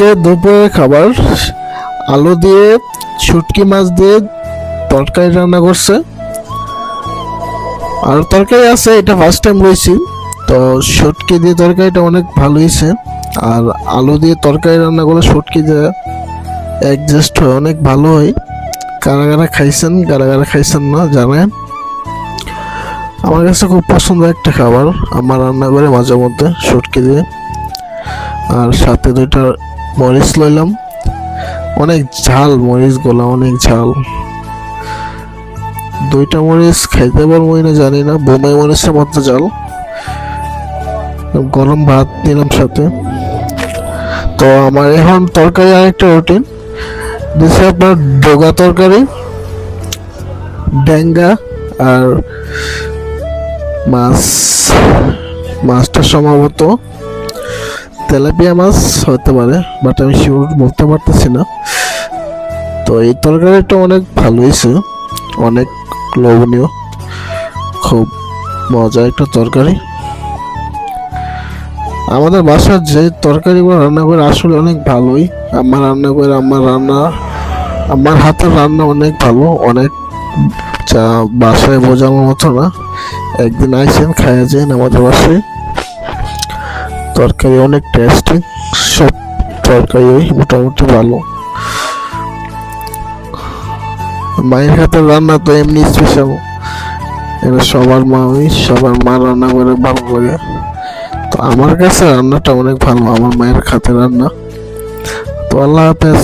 আজকে দুপুরের খাবার আলু দিয়ে শুটকি মাছ দিয়ে তরকারি রান্না করছে। আর তরকারি আছে, এটা ফার্স্ট টাইম রয়েছি। তো শুটকি দিয়ে তরকারিটা অনেক ভালো হয়েছে। আর আলু দিয়ে তরকারি রান্না করলে শুটকি দিয়ে অ্যাডজাস্ট হয়, অনেক ভালো হয়। কারা কারা খাইছেন, কারা কারা খাইছেন না জানেন। আমার কাছে খুব পছন্দ একটা খাবার, আমার রান্না করে মাঝে মধ্যে শুটকি দিয়ে। আর সাথে দুইটা মরিচ লইলাম, অনেক ঝাল মরিচ গুলা, অনেক ঝাল। দুইটা মরিচ খাইতে পারবো না জানি না, বোম্বাই মরিচের মতো ঝাল। গরম ভাত নিলাম সাথে। তো আমার এখন তরকারি আরেকটা রুটিন দিচ্ছে, আপনার ডোগা তরকারি, ডেঙ্গা আর মাছ। মাছটা সম্ভবত তেলাপিয়া মাছ হতে পারে, বাট আমি শিওর বলতে পারতেছি না। তো এই তরকারিটা অনেক ভালো হয়েছে, অনেক লোভনীয়, খুব মজা একটা তরকারি। আমাদের বাসার যে তরকারিগুলো রান্না করে আসলে অনেক ভালোই। আমার রান্না করে আমার হাতের রান্না অনেক ভালো, অনেক যা বাসায় বোঝানোর মতো না। একদিন আইসেন, খাইয়া যান আমাদের বাসায়। তরকারি অনেক টেস্টি, সব তরকারি মোটামুটি ভালো। মায়ের হাতের রান্না তো এমনি স্পেশাল, এটা সবার মা রান্না করে ভালো লাগে। তো আমার কাছে রান্নাটা অনেক ভালো, আমার মায়ের হাতের রান্না। তো আল্লাহ হাফেজ।